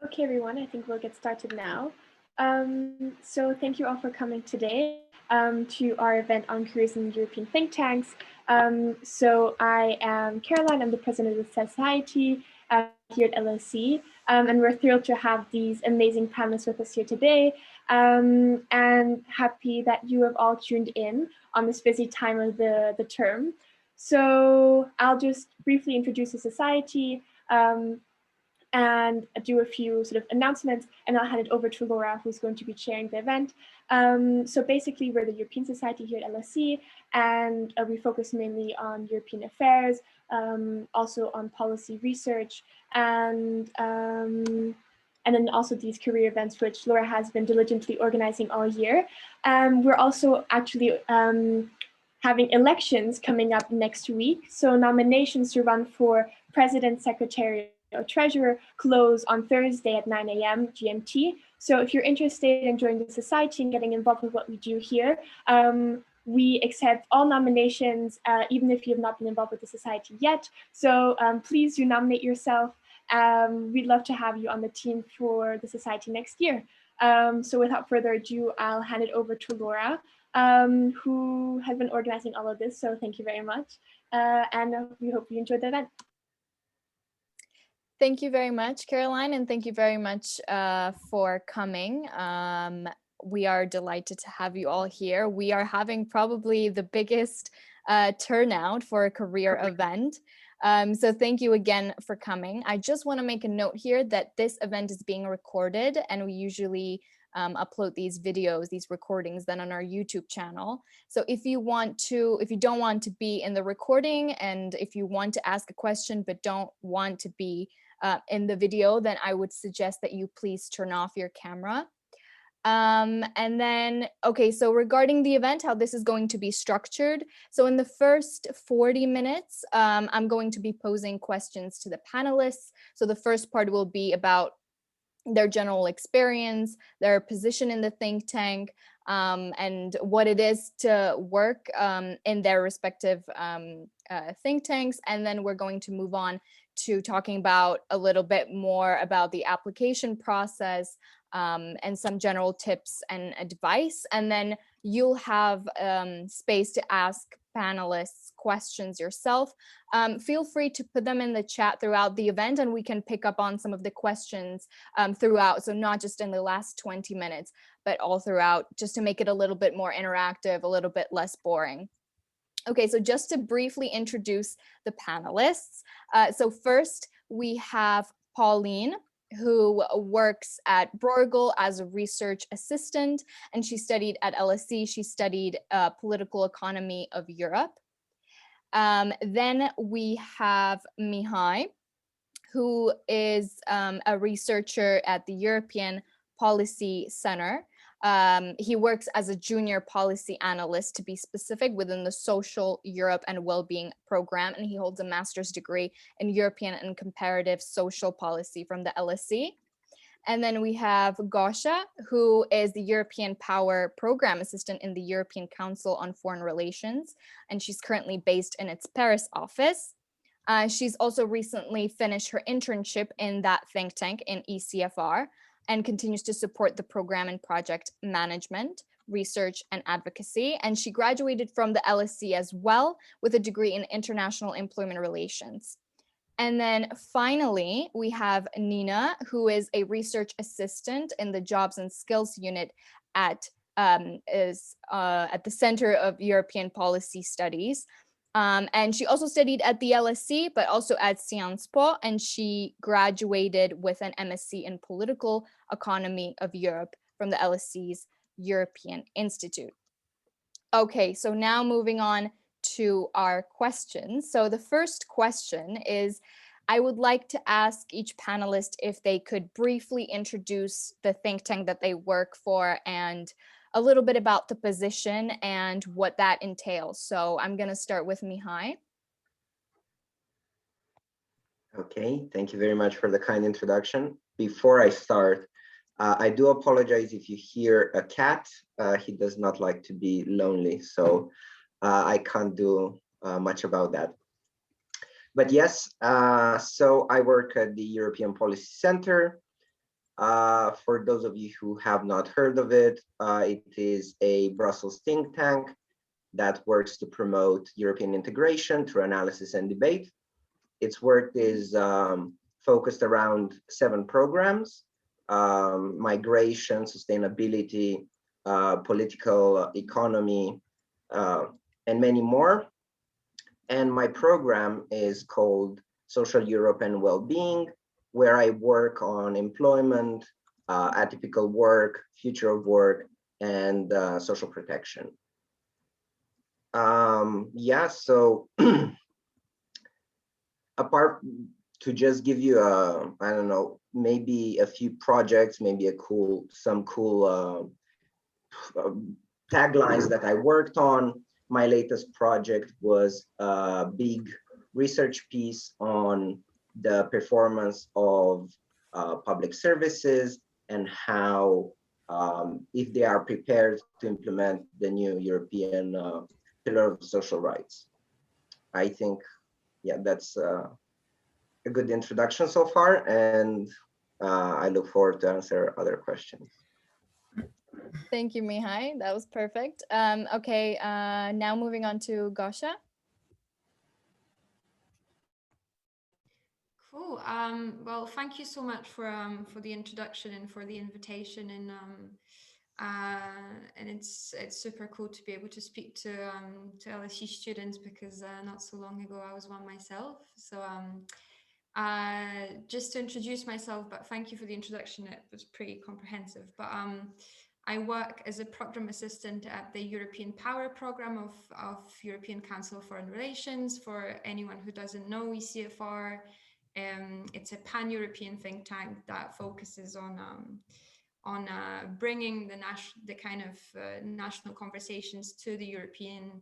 Okay, everyone, I think we'll get started now. So thank you all for coming today to our event on careers in European think tanks. So I am Caroline, I'm the president of the society here at LSE, and we're thrilled to have these amazing panelists with us here today, and happy that you have all tuned in on this busy time of the term. So I'll just briefly introduce the society, and do a few sort of announcements, and I'll hand it over to Laura, who's going to be chairing the event. So basically, we're the European Society here at LSE, and we focus mainly on European affairs, also on policy research, and then also these career events, which Laura has been diligently organizing all year. We're also actually having elections coming up next week. So nominations to run for president, secretary, or treasurer close on Thursday at 9 a.m. GMT. So if you're interested in joining the society and getting involved with what we do here, we accept all nominations, even if you have not been involved with the society yet. So please do nominate yourself. We'd love to have you on the team for the society next year. So without further ado, I'll hand it over to Laura, who has been organizing all of this. So thank you very much. And we hope you enjoyed the event. Thank you very much, Caroline, and thank you very much for coming. We are delighted to have you all here. We are having probably the biggest turnout for a career event. So thank you again for coming. I just want to make a note here that this event is being recorded, and we usually upload these videos, these recordings, then on our YouTube channel. So if you don't want to be in the recording, and if you want to ask a question but don't want to be in the video, then I would suggest that you please turn off your camera. And then, okay, so regarding the event, how this is going to be structured. So in the first 40 minutes, I'm going to be posing questions to the panelists. So the first part will be about their general experience, their position in the think tank, and what it is to work in their respective think tanks. And then we're going to move on to talking about a little bit more about the application process, and some general tips and advice. And then you'll have space to ask panelists questions yourself. Feel free to put them in the chat throughout the event, and we can pick up on some of the questions throughout. So not just in the last 20 minutes, but all throughout, just to make it a little bit more interactive, a little bit less boring. Okay, so just to briefly introduce the panelists. So first we have Pauline, who works at Bruegel as a research assistant, and she studied at LSE. She studied political economy of Europe. Then we have Mihai, who is a researcher at the European Policy Center. He works as a junior policy analyst, to be specific, within the Social Europe and Wellbeing program, and he holds a master's degree in European and Comparative Social Policy from the LSE. And then we have Gosha, who is the European Power Program Assistant in the European Council on Foreign Relations, and she's currently based in its Paris office. She's also recently finished her internship in that think tank in ECFR, and continues to support the program and project management, research, and advocacy. And she graduated from the LSE as well with a degree in international employment relations. And then finally, we have Nina, who is a research assistant in the Jobs and Skills Unit at the Center of European Policy Studies. And she also studied at the LSE, but also at Sciences Po, and she graduated with an MSc in Political Economy of Europe from the LSE's European Institute. Okay, so now moving on to our questions. So the first question is, I would like to ask each panelist if they could briefly introduce the think tank that they work for and a little bit about the position and what that entails. So I'm going to start with Mihai. Okay, thank you very much for the kind introduction. Before I start, I do apologize if you hear a cat. He does not like to be lonely, so I can't do much about that. But yes, so I work at the European Policy Center. For those of you who have not heard of it, it is a Brussels think tank that works to promote European integration through analysis and debate. Its work is focused around 7 programs: migration, sustainability, political economy, and many more. And my program is called Social Europe and Wellbeing, where I work on employment, atypical work, future of work, and social protection. Yeah, so apart to just give you a, I don't know, maybe a few projects, maybe some cool taglines that I worked on. My latest project was a big research piece on the performance of public services and how, if they are prepared to implement the new European Pillar of Social Rights. I think, yeah, that's a good introduction so far, and I look forward to answer other questions. Thank you, Mihai. That was perfect. Okay, now moving on to Gosha. Cool. Well, thank you so much for the introduction and for the invitation, and it's super cool to be able to speak to LSE students, because not so long ago I was one myself. So just to introduce myself, but thank you for the introduction. It was pretty comprehensive. But I work as a program assistant at the European Power Program of European Council of Foreign Relations. For anyone who doesn't know ECFR, it's a pan-European think tank that focuses on bringing the kind of national conversations to the European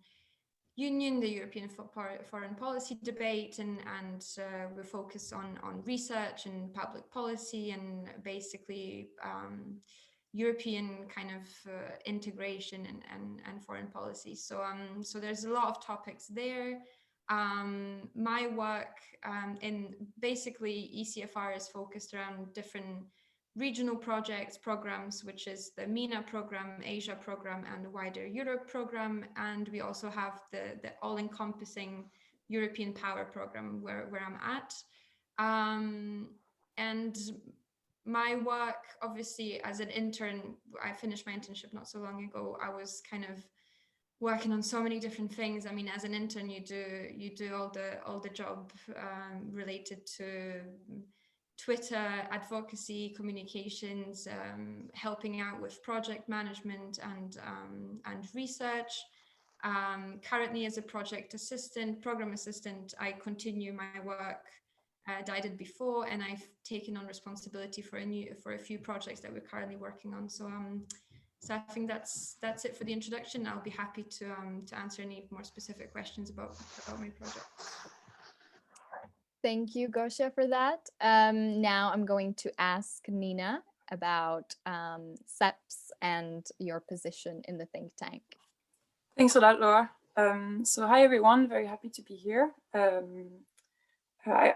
Union, the European foreign policy debate, and we focus on research and public policy and basically European kind of integration and foreign policy. So so there's a lot of topics there. My work in basically ECFR is focused around different regional programs, which is the MENA program, Asia program, and the wider Europe program. And we also have the all-encompassing European Power program where I'm at. And my work, obviously, as an intern, I finished my internship not so long ago. I was kind of working on so many different things. I mean, as an intern, you do all the job related to Twitter, advocacy, communications, helping out with project management and research. Currently, as a program assistant, I continue my work that I did before, and I've taken on responsibility for a few projects that we're currently working on. So so I think that's it for the introduction. I'll be happy to answer any more specific questions about my project. Thank you, Gosha, for that. Now I'm going to ask Nina about CEPS and your position in the think tank. Thanks a lot, Laura. So hi, everyone. Very happy to be here. I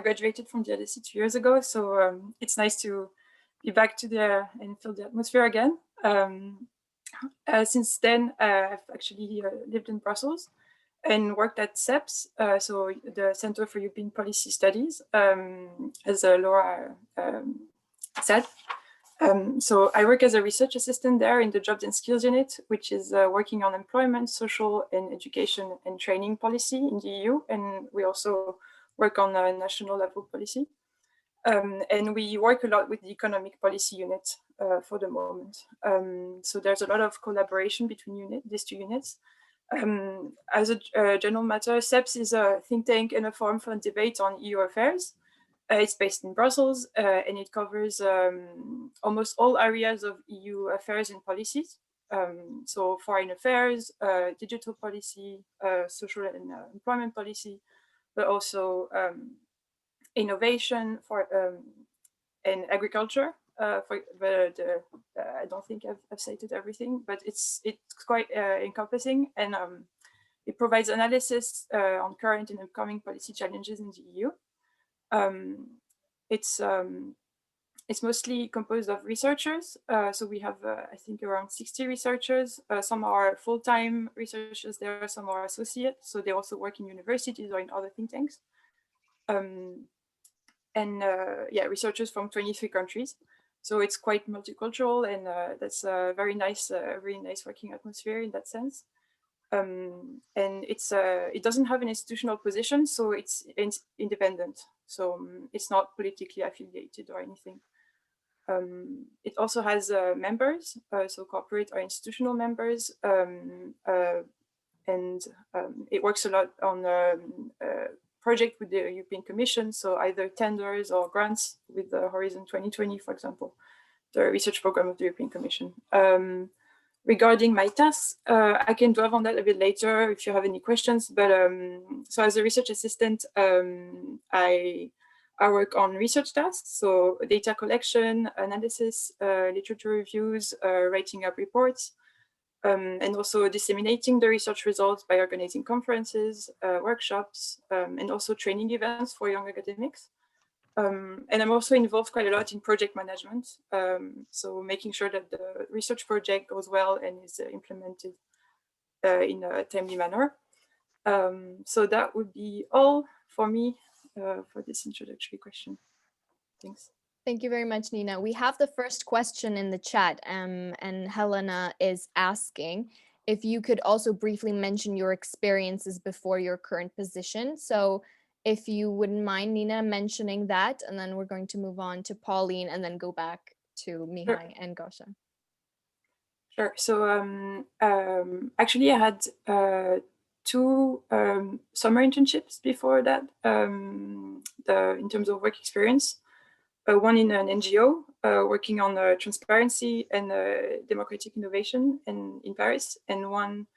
graduated from the LSE 2 years ago, so it's nice to be back and feel the atmosphere again. Since then, I've actually lived in Brussels and worked at CEPS, so the Center for European Policy Studies, as Laura said. So I work as a research assistant there in the Jobs and Skills Unit, which is working on employment, social and education and training policy in the EU. And we also work on national level policy. And we work a lot with the economic policy unit for the moment. So there's a lot of collaboration between these two units. As a general matter, CEPS is a think tank and a forum for debate on EU affairs. It's based in Brussels, and it covers almost all areas of EU affairs and policies. So foreign affairs, digital policy, social and employment policy, but also innovation and agriculture. I don't think I've cited everything, but it's quite encompassing, and it provides analysis on current and upcoming policy challenges in the EU. It's It's mostly composed of researchers. So we have, I think, around 60 researchers. Some are full-time researchers there, some are associates. So they also work in universities or in other think tanks. Yeah, researchers from 23 countries. So it's quite multicultural, and that's a very nice working atmosphere in that sense. And it doesn't have an institutional position, so it's independent. So it's not politically affiliated or anything. It also has members, so corporate or institutional members, and it works a lot on project with the European Commission, so either tenders or grants with the Horizon 2020, for example, the research program of the European Commission. Regarding my tasks, I can delve on that a bit later if you have any questions, but so as a research assistant, I work on research tasks, so data collection, analysis, literature reviews, writing up reports, and also disseminating the research results by organizing conferences, workshops, and also training events for young academics. And I'm also involved quite a lot in project management, so making sure that the research project goes well and is implemented in a timely manner. So that would be all for me for this introductory question. Thanks. Thank you very much, Nina. We have the first question in the chat, and Helena is asking if you could also briefly mention your experiences before your current position. So if you wouldn't mind, Nina, mentioning that, and then we're going to move on to Pauline and then go back to Mihai and Gosha. Sure. So actually I had 2 summer internships before that, in terms of work experience. One in an NGO working on transparency and democratic innovation in Paris, and one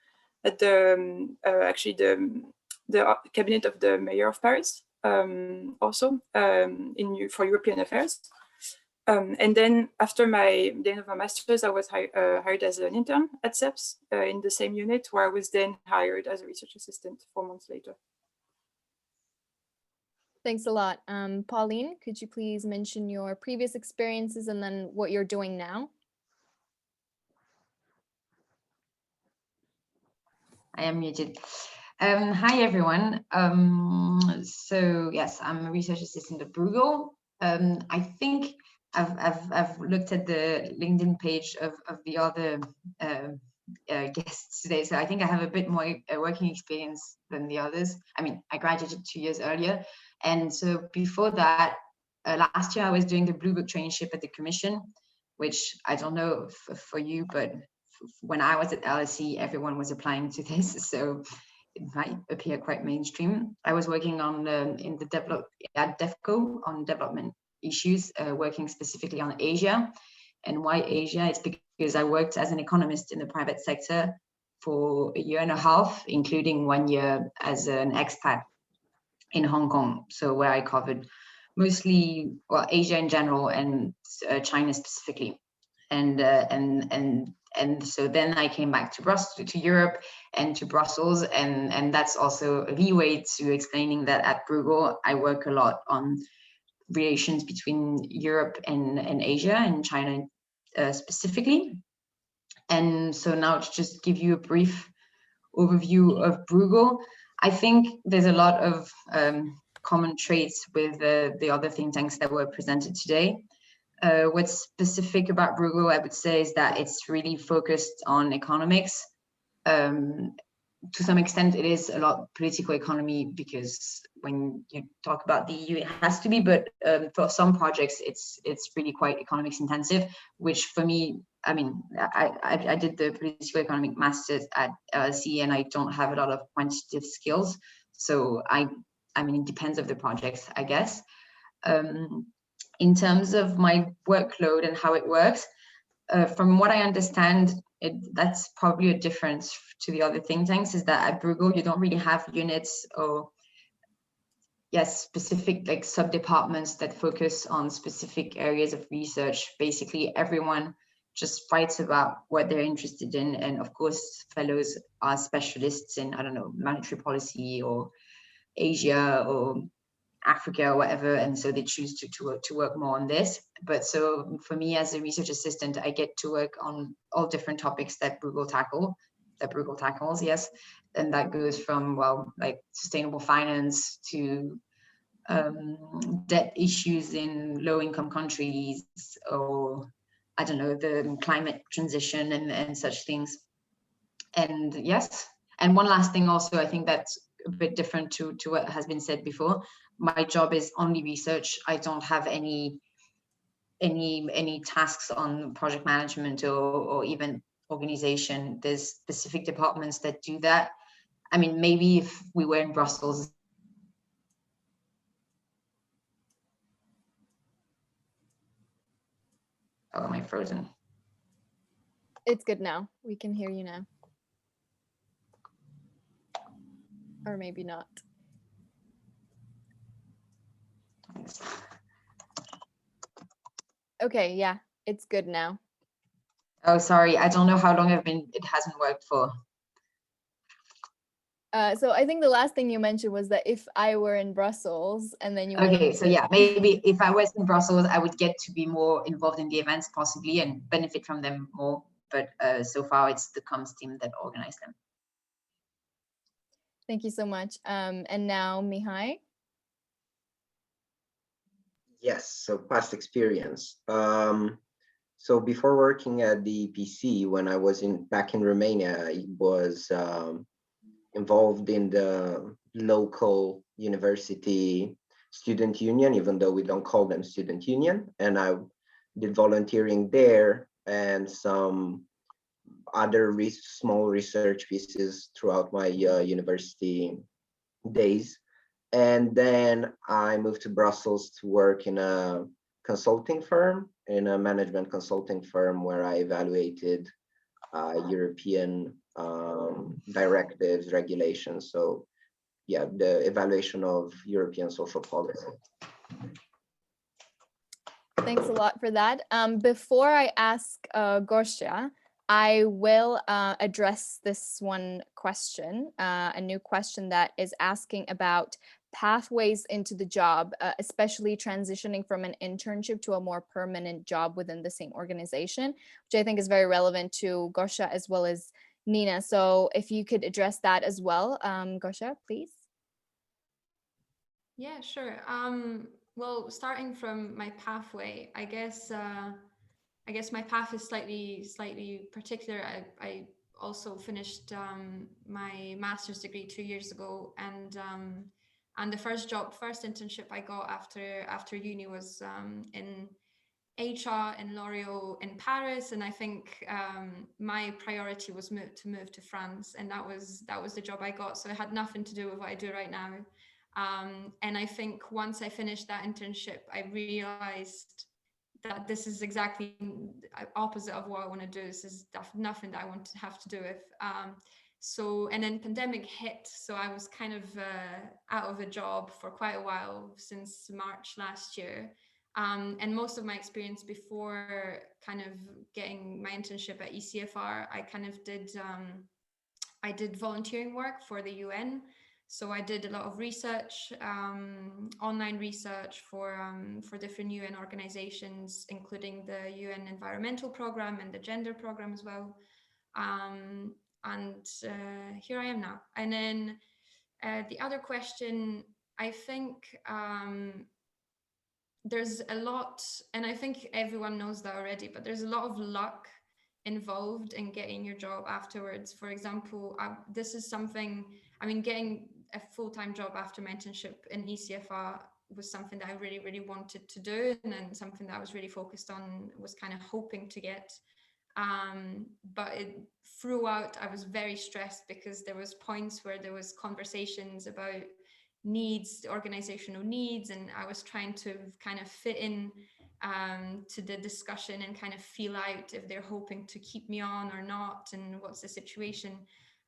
at the actually the cabinet of the mayor of Paris, also for European affairs. And then after the end of my master's, I was hired as an intern at CEPS in the same unit, where I was then hired as a research assistant 4 months later. Thanks a lot. Pauline, could you please mention your previous experiences and then what you're doing now? I am muted. Hi, everyone. So yes, I'm a research assistant at Bruegel. I think I've looked at the LinkedIn page of the other guests today, so I think I have a bit more working experience than the others. I mean, I graduated 2 years earlier, and so before that, last year I was doing the Blue Book traineeship at the Commission, which I don't know for you, but when I was at LSE, everyone was applying to this, so it might appear quite mainstream. I was working on at DEFCO on development issues, working specifically on Asia. And why Asia? It's because I worked as an economist in the private sector for 1.5 years, including 1 year as an expat in Hong Kong. So where I covered mostly, well, Asia in general and China specifically. And so then I came back to Europe and to Brussels, and that's also a leeway to explaining that at Bruegel I work a lot on relations between Europe and Asia and China specifically. And so now to just give you a brief overview of Bruegel, I think there's a lot of common traits with the other think tanks that were presented today. What's specific about Bruegel, I would say, is that it's really focused on economics. To some extent, it is a lot political economy, because when you talk about the EU, it has to be, but for some projects, it's really quite economics intensive, which for me, I mean, I did the political economic masters at LSE, and I don't have a lot of quantitative skills. So I mean, it depends on the projects, I guess. In terms of my workload and how it works, from what I understand, that's probably a difference to the other think tanks, is that at Bruegel, you don't really have units or specific like sub-departments that focus on specific areas of research. Basically, everyone just writes about what they're interested in. And of course, fellows are specialists in, I don't know, monetary policy or Asia or Africa or whatever, and so they choose to work more on this. But so for me as a research assistant, I get to work on all different topics that Bruegel tackles, yes. And that goes from, well, like sustainable finance to debt issues in low-income countries, or I don't know, the climate transition and such things. And yes, and one last thing also, I think that's a bit different to what has been said before. My job is only research. I don't have any tasks on project management or even organization. There's specific departments that do that. I mean, maybe if we were in Brussels. Oh, am I frozen? It's good now. We can hear you now. Or maybe not. Okay, yeah, it's good now. Oh, sorry. I don't know how long it hasn't worked for. So I think the last thing you mentioned was that if I were in Brussels and then you Okay, so yeah, maybe if I was in Brussels, I would get to be more involved in the events possibly and benefit from them more. But so far it's the comms team that organize them. Thank you so much. And now Mihai. Yes, so past experience. So before working at the EPC, when I was back in Romania, I was involved in the local university student union, even though we don't call them student union. And I did volunteering there and some other small research pieces throughout my university days. And then I moved to Brussels to work in a consulting firm, in a management consulting firm, where I evaluated European directives, regulations. So yeah, the evaluation of European social policy. Thanks a lot for that. Before I ask Gosia, I will address this one question, a new question that is asking about pathways into the job, especially transitioning from an internship to a more permanent job within the same organization, which I think is very relevant to Gosia as well as Nina. So if you could address that as well, Gosia, please. Yeah, sure. Well, starting from my pathway, I guess my path is slightly particular. I also finished my master's degree 2 years ago, and the first internship I got after uni was in HR in L'Oréal in Paris, and I think my priority was to move to France, and that was the job I got. So it had nothing to do with what I do right now. And I think once I finished that internship, I realized that this is exactly opposite of what I want to do. This is nothing that I want to have to do with. So, and then pandemic hit. So I was kind of out of a job for quite a while, since March last year. And most of my experience before kind of getting my internship at ECFR, I kind of I did volunteering work for the UN. So I did a lot of research, online research for different UN organizations, including the UN Environmental Program and the Gender Program as well. And here I am now. And then the other question, I think there's a lot, and I think everyone knows that already, but there's a lot of luck involved in getting your job afterwards. For example, this is something, I mean, getting a full-time job after my internship in ECFR was something that I really, really wanted to do, and then something that I was really focused on, was kind of hoping to get. But throughout, I was very stressed, because there was points where there was conversations about needs, organizational needs, and I was trying to kind of fit in to the discussion and kind of feel out if they're hoping to keep me on or not, and what's the situation.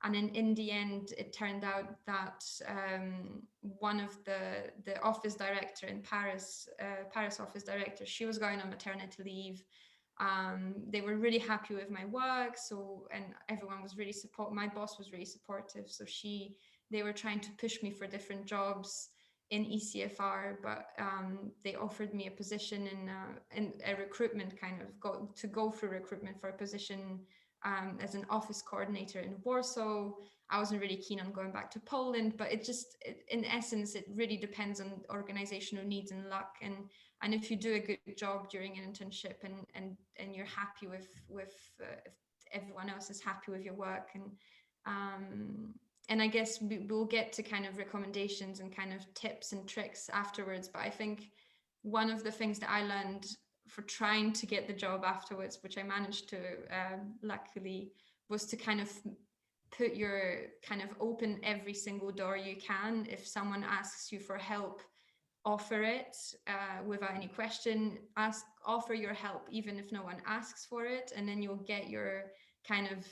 And in the end, it turned out that one of the office director in Paris, Paris office director, she was going on maternity leave. They were really happy with my work, so, and everyone was really supportive. My boss was really supportive, so they were trying to push me for different jobs in ECFR, but they offered me a position in a recruitment kind of go through recruitment for a position as an office coordinator in Warsaw. I wasn't really keen on going back to Poland, but in essence, it really depends on organizational needs and luck. And if you do a good job during an internship and you're happy with if everyone else is happy with your work, and I guess we'll get to kind of recommendations and kind of tips and tricks afterwards. But I think one of the things that I learned for trying to get the job afterwards, which I managed to luckily, was to kind of open every single door you can. If someone asks you for help, offer it without any question. Offer your help even if no one asks for it, and then you'll get your kind of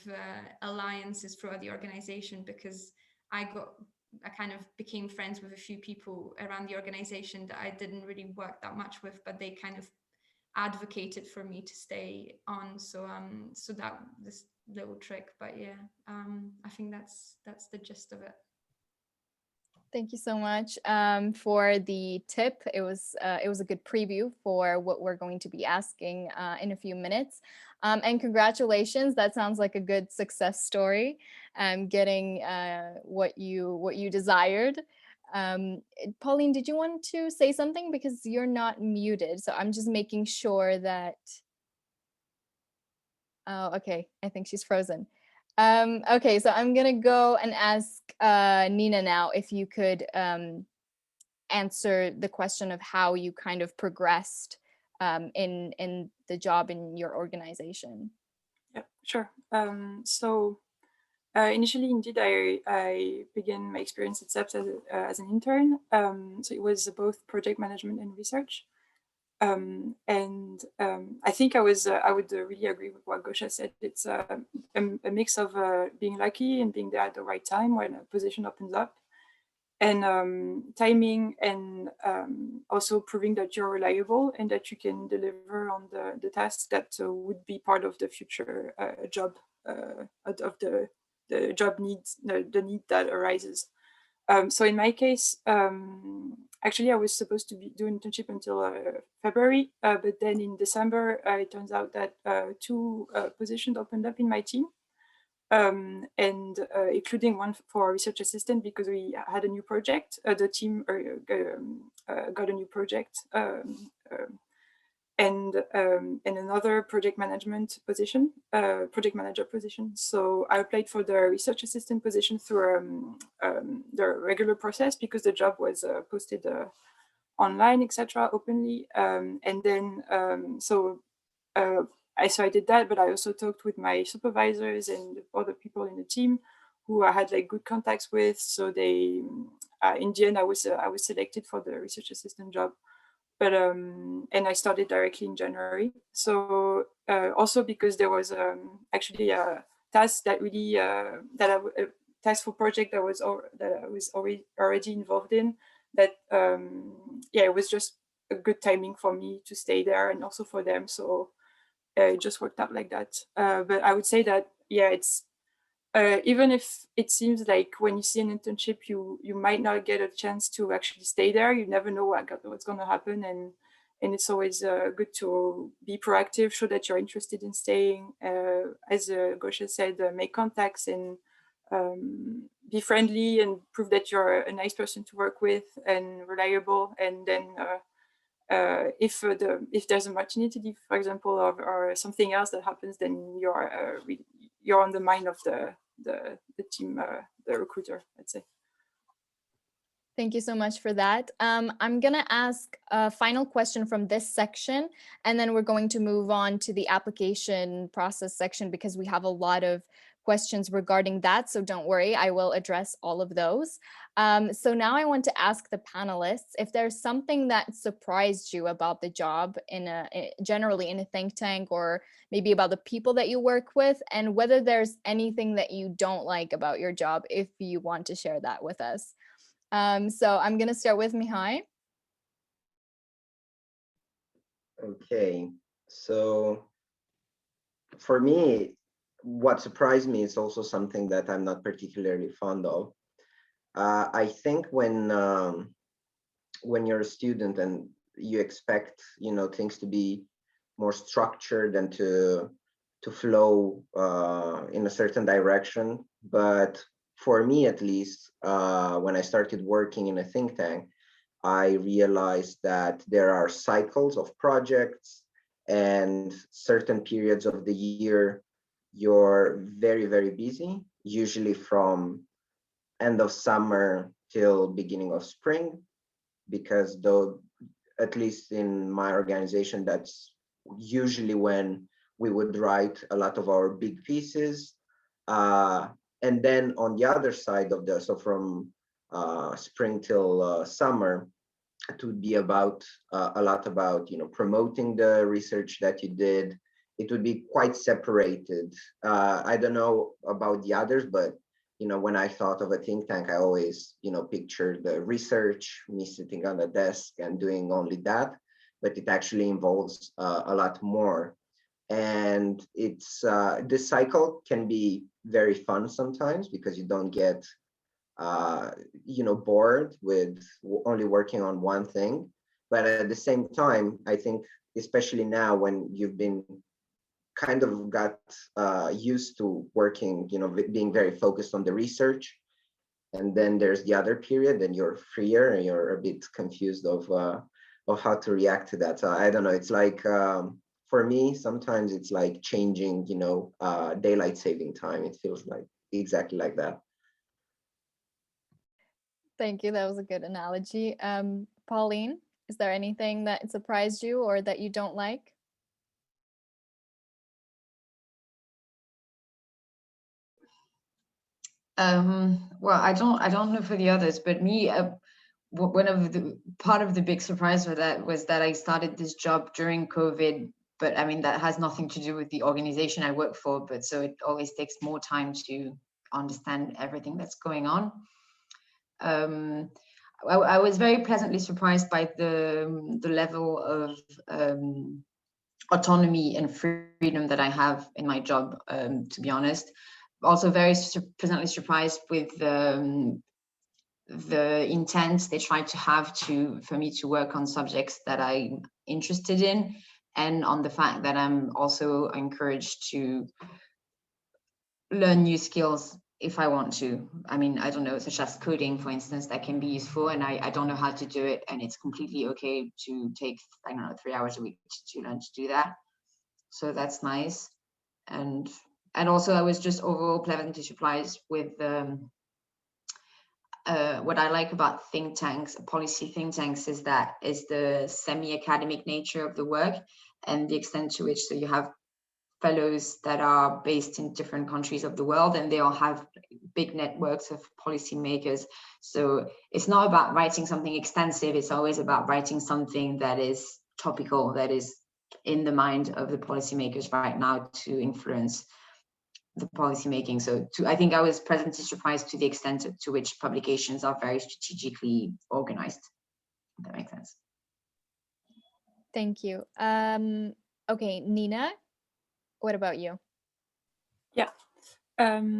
alliances throughout the organization, because I kind of became friends with a few people around the organization that I didn't really work that much with, but they kind of advocated for me to stay on. So that this little trick, but yeah, I think that's the gist of it. Thank you so much for the tip. It was a good preview for what we're going to be asking in a few minutes. And congratulations, that sounds like a good success story, getting what you desired. Pauline, did you want to say something? Because you're not muted, so I'm just making sure that. Oh, okay, I think she's frozen. Okay, so I'm gonna go and ask Nina now if you could answer the question of how you kind of progressed in the job in your organization. Yeah, sure. So initially, indeed, I began my experience at CEPS as an intern. So it was both project management and research. I think I would really agree with what Gosha said. It's a mix of being lucky and being there at the right time when a position opens up, and timing, and also proving that you're reliable and that you can deliver on the tasks that would be part of the future job of the job needs, the need that arises. So in my case, actually, I was supposed to be doing internship until February, but then in December, it turns out that two positions opened up in my team, and including one for research assistant, because we had a new project. The team got a new project, and another project management position, project manager position. So I applied for the research assistant position through the regular process, because the job was posted online, etc., openly. And then I did that, but I also talked with my supervisors and other people in the team who I had like good contacts with. So they, in the end, I was selected for the research assistant job. But and I started directly in January. So also because there was actually a task that really a task for project that I was already involved in. That it was just a good timing for me to stay there and also for them. So it just worked out like that. But I would say that it's even if it seems like when you see an internship, you might not get a chance to actually stay there. You never know what's going to happen, and it's always good to be proactive, show that you're interested in staying. As Gosha said, make contacts and be friendly and prove that you're a nice person to work with and reliable. And then if there's a maternity leave, for example, or something else that happens, then you're on the mind of the team, the recruiter, I'd say. Thank you so much for that. I'm going to ask a final question from this section, and then we're going to move on to the application process section, because we have a lot of questions regarding that. So don't worry, I will address all of those. So now I want to ask the panelists if there's something that surprised you about the job generally in a think tank, or maybe about the people that you work with, and whether there's anything that you don't like about your job, if you want to share that with us. So I'm going to start with Mihai. Okay, so for me, what surprised me is also something that I'm not particularly fond of. I think when when you're a student and you expect, you know, things to be more structured and to flow in a certain direction. But for me, at least, when I started working in a think tank, I realized that there are cycles of projects, and certain periods of the year you're very, very busy, usually from end of summer till beginning of spring, because though, at least in my organization, that's usually when we would write a lot of our big pieces. And then on the other side of the, so from spring till summer, it would be about a lot about, you know, promoting the research that you did. It would be quite separated. I don't know about the others, but you know, when I thought of a think tank, I always, you know, pictured the research, me sitting on the desk and doing only that, but it actually involves a lot more. And it's this cycle can be very fun sometimes because you don't get you know, bored with only working on one thing. But at the same time, I think, especially now when you've been kind of got used to working, you know, being very focused on the research, and then there's the other period, and you're freer and you're a bit confused of how to react to that. So I don't know, it's like, for me, sometimes it's like changing, you know, daylight saving time. It feels like exactly like that. Thank you. That was a good analogy. Pauline, is there anything that surprised you or that you don't like? Well, I don't know for the others, but me, one of the part of the big surprise for that was that I started this job during COVID. But I mean, that has nothing to do with the organization I work for. But so it always takes more time to understand everything that's going on. I was very pleasantly surprised by the level of autonomy and freedom that I have in my job, to be honest. Also very pleasantly surprised with the intent they try to have for me to work on subjects that I'm interested in, and on the fact that I'm also encouraged to learn new skills if I want to. I mean, I don't know, such as coding, for instance, that can be useful, and I don't know how to do it, and it's completely okay to take, I don't know, 3 hours a week to learn to do that. So that's nice. And also I was just overall pleasantly surprised with what I like about think tanks, policy think tanks, is the semi-academic nature of the work, and the extent to which, so you have fellows that are based in different countries of the world, and they all have big networks of policymakers. So it's not about writing something extensive, it's always about writing something that is topical, that is in the mind of the policymakers right now to influence the policy making. So I think I was pleasantly surprised to the extent to which publications are very strategically organized, if that makes sense. Thank you. Okay, Nina, what about you? Yeah.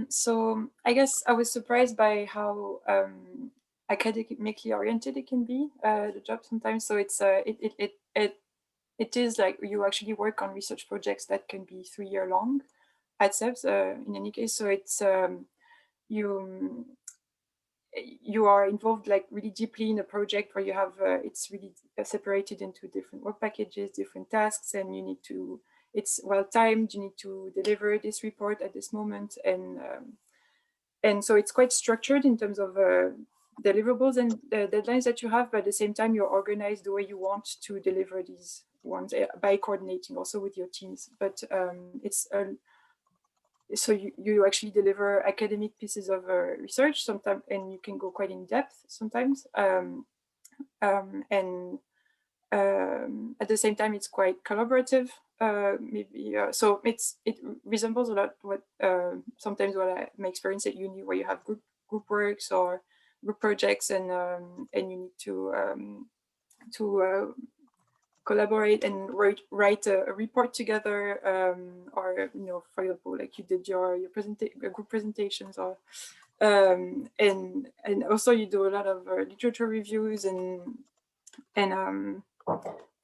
So I guess I was surprised by how academically oriented it can be, the job sometimes. So it's it is like you actually work on research projects that can be 3 year long at CEPS, in any case. So it's you are involved like really deeply in a project where you have it's really separated into different work packages, different tasks, and you need to, it's well timed, you need to deliver this report at this moment, and so it's quite structured in terms of deliverables and the deadlines that you have, but at the same time you're organized the way you want to deliver these ones by coordinating also with your teams. But it's so you actually deliver academic pieces of research sometimes, and you can go quite in depth sometimes. And at the same time, it's quite collaborative. So it resembles a lot what sometimes what my experience at uni, where you have group works or group projects, and you need to collaborate and write a report together, or for example, like you did your group presentations, or and also you do a lot of literature reviews, and and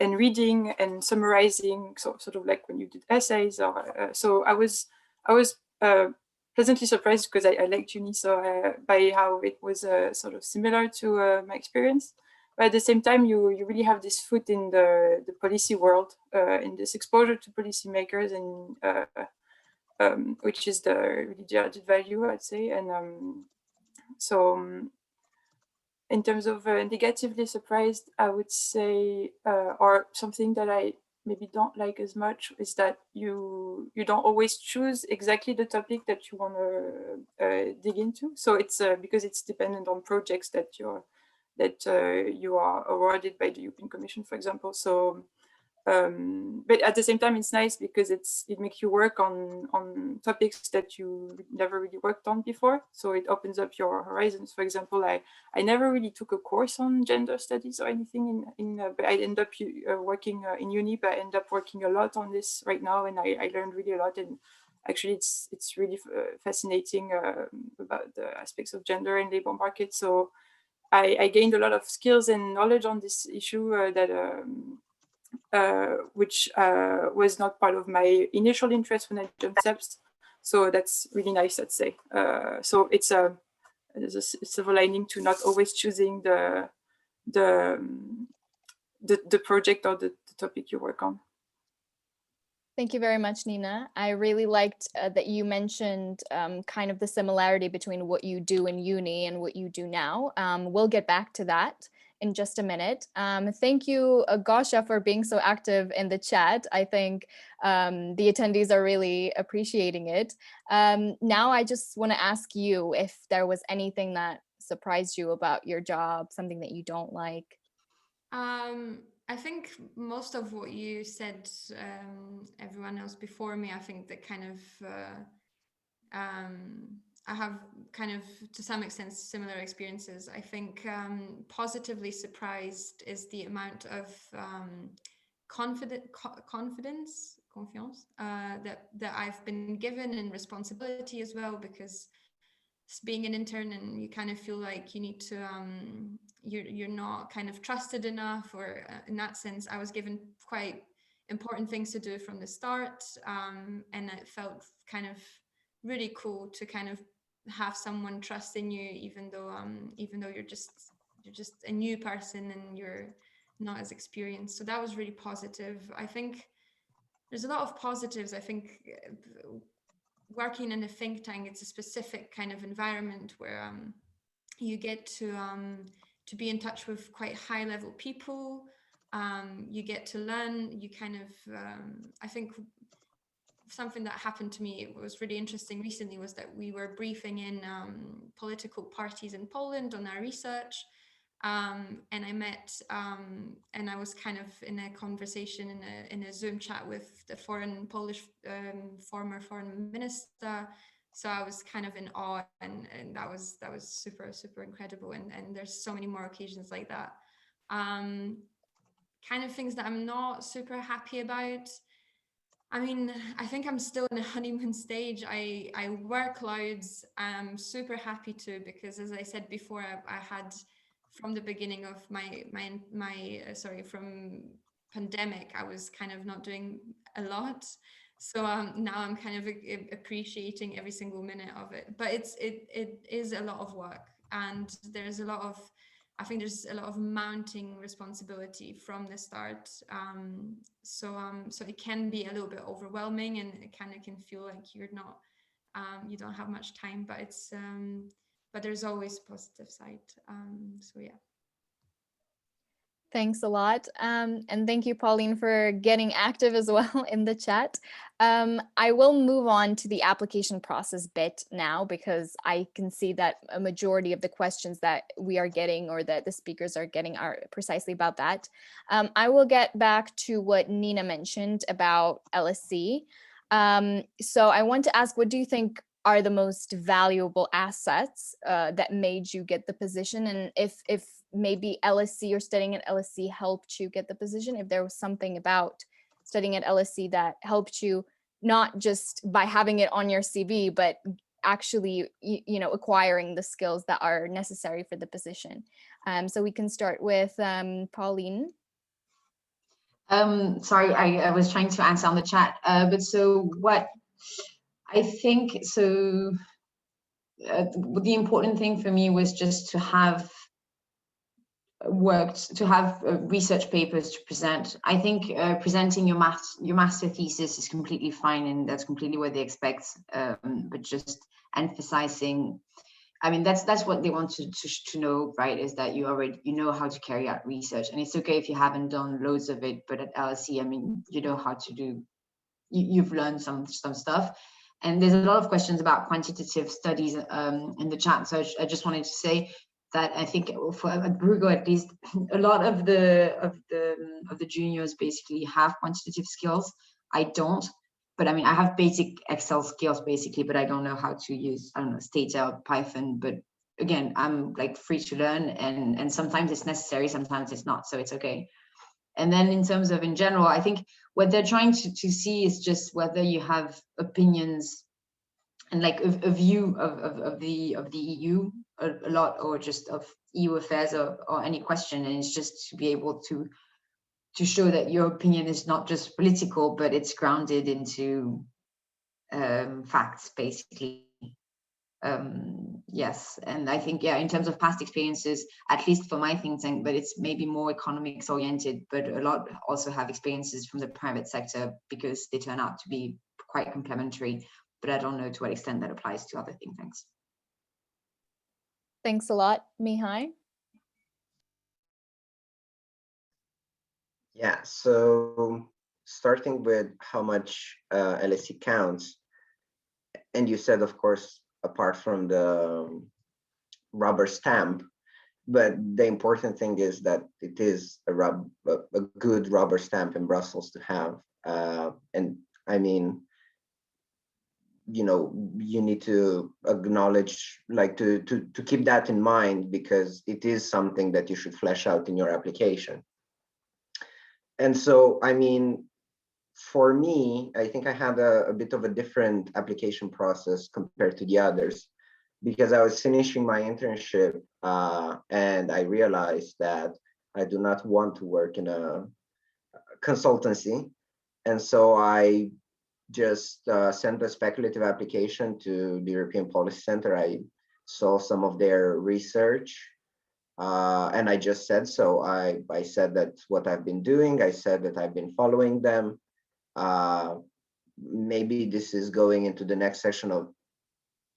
reading and summarizing, so sort of like when you did essays. Or so I was pleasantly surprised because I liked uni, so by how it was sort of similar to my experience. But at the same time, you really have this foot in the policy world, in this exposure to policymakers, and which is the really the added value, I'd say. And so in terms of negatively surprised, I would say, or something that I maybe don't like as much, is that you don't always choose exactly the topic that you want to dig into. So it's because it's dependent on projects that you are awarded by the European Commission, for example. So but at the same time, it's nice because it makes you work on topics that you never really worked on before. So it opens up your horizons. For example, I never really took a course on gender studies or anything but I ended up working in uni, but I end up working a lot on this right now, and I learned really a lot. And actually, it's really fascinating about the aspects of gender and labor market. So I gained a lot of skills and knowledge on this issue which was not part of my initial interest when I joined CEPS. So that's really nice, I'd say. So there's a silver lining to not always choosing the project or the topic you work on. Thank you very much, Nina. I really liked that you mentioned kind of the similarity between what you do in uni and what you do now. We'll get back to that in just a minute. Thank you, Gosha, for being so active in the chat. I think the attendees are really appreciating it. Now I just want to ask you if there was anything that surprised you about your job, something that you don't like. I think most of what you said, everyone else before me, I think that kind of, I have kind of, to some extent, similar experiences. I think positively surprised is the amount of confiance that I've been given, and responsibility as well, because being an intern and you kind of feel like you need to you're not kind of trusted enough, or in that sense I was given quite important things to do from the start, and it felt kind of really cool to kind of have someone trust in you, even though you're just a new person and you're not as experienced. So that was really positive. I think there's a lot of positives. I think working in a think tank, it's a specific kind of environment where you get to be in touch with quite high level people. You get to learn, you kind of, I think something that happened to me, it was really interesting recently, was that we were briefing in political parties in Poland on our research. And I met, and I was kind of in a conversation in a Zoom chat with the Polish former foreign minister. So I was kind of in awe, and that was super, super incredible. And there's so many more occasions like that. Kind of things that I'm not super happy about. I mean, I think I'm still in a honeymoon stage. I work loads. I'm super happy to, because as I said before, I had, from the beginning of from pandemic, I was kind of not doing a lot. So now I'm kind of appreciating every single minute of it. But it is a lot of work, and there's a lot of, I think there's a lot of mounting responsibility from the start. So it can be a little bit overwhelming, and it kind of can feel like you're not, you don't have much time, but it's, but there's always positive side. So yeah. Thanks a lot. And thank you, Pauline, for getting active as well in the chat. I will move on to the application process bit now, because I can see that a majority of the questions that we are getting, or that the speakers are getting, are precisely about that. I will get back to what Nina mentioned about LSE. So I want to ask, what do you think are the most valuable assets that made you get the position? And if maybe LSE, or studying at LSE, helped you get the position, if there was something about studying at LSE that helped you, not just by having it on your CV, but actually, acquiring the skills that are necessary for the position. So we can start with Pauline. Sorry, I was trying to answer on the chat, but so what I think, so the important thing for me was just to have research papers to present. I think presenting your master thesis is completely fine, and that's completely what they expect, but just emphasizing, I mean, that's what they want to know, right? Is that you know how to carry out research, and it's okay if you haven't done loads of it, but at LSE, I mean, you know how to do. You've learned some stuff, and there's a lot of questions about quantitative studies in the chat. So I just wanted to say that I think for at Bruegel, at least, a lot of the juniors basically have quantitative skills. I don't. But I mean, I have basic Excel skills basically, but I don't know how to use, I don't know, Stata or Python. But again, I'm like free to learn, and sometimes it's necessary, sometimes it's not, so it's okay. And then in terms of in general, I think what they're trying to see is just whether you have opinions and like a view of the EU a lot, or just of EU affairs or any question, and it's just to be able to show that your opinion is not just political, but it's grounded into facts, basically. Yes, and I think, yeah, in terms of past experiences, at least for my think tank, but it's maybe more economics oriented, but a lot also have experiences from the private sector because they turn out to be quite complementary, but I don't know to what extent that applies to other think tanks. Thanks a lot, Mihai. Yeah, so starting with how much LSE counts, and you said, of course, apart from the rubber stamp, but the important thing is that it is a good rubber stamp in Brussels to have. And I mean, you need to acknowledge, like to keep that in mind, because it is something that you should flesh out in your application. And so, I mean, for me, I think I had a bit of a different application process compared to the others, because I was finishing my internship and I realized that I do not want to work in a consultancy. And so I just sent a speculative application to the European Policy Center. I saw some of their research and I just said so. I said that what I've been doing, I said that I've been following them. Maybe this is going into the next session of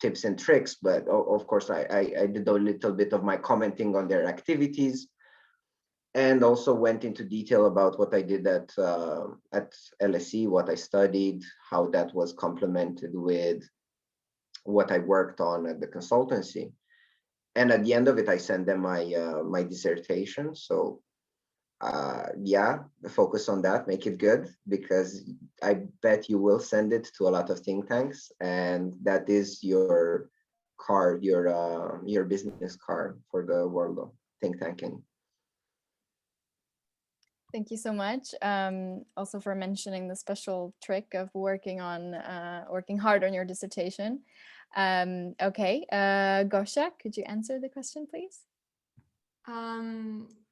tips and tricks, but of course I did a little bit of my commenting on their activities, and also went into detail about what I did at LSE, what I studied, how that was complemented with what I worked on at the consultancy. And at the end of it, I sent them my dissertation. So yeah, focus on that, make it good, because I bet you will send it to a lot of think tanks, and that is your card, your business card for the world of think tanking. Thank you so much. Also for mentioning the special trick of working hard on your dissertation. Okay, Gosha, could you answer the question, please?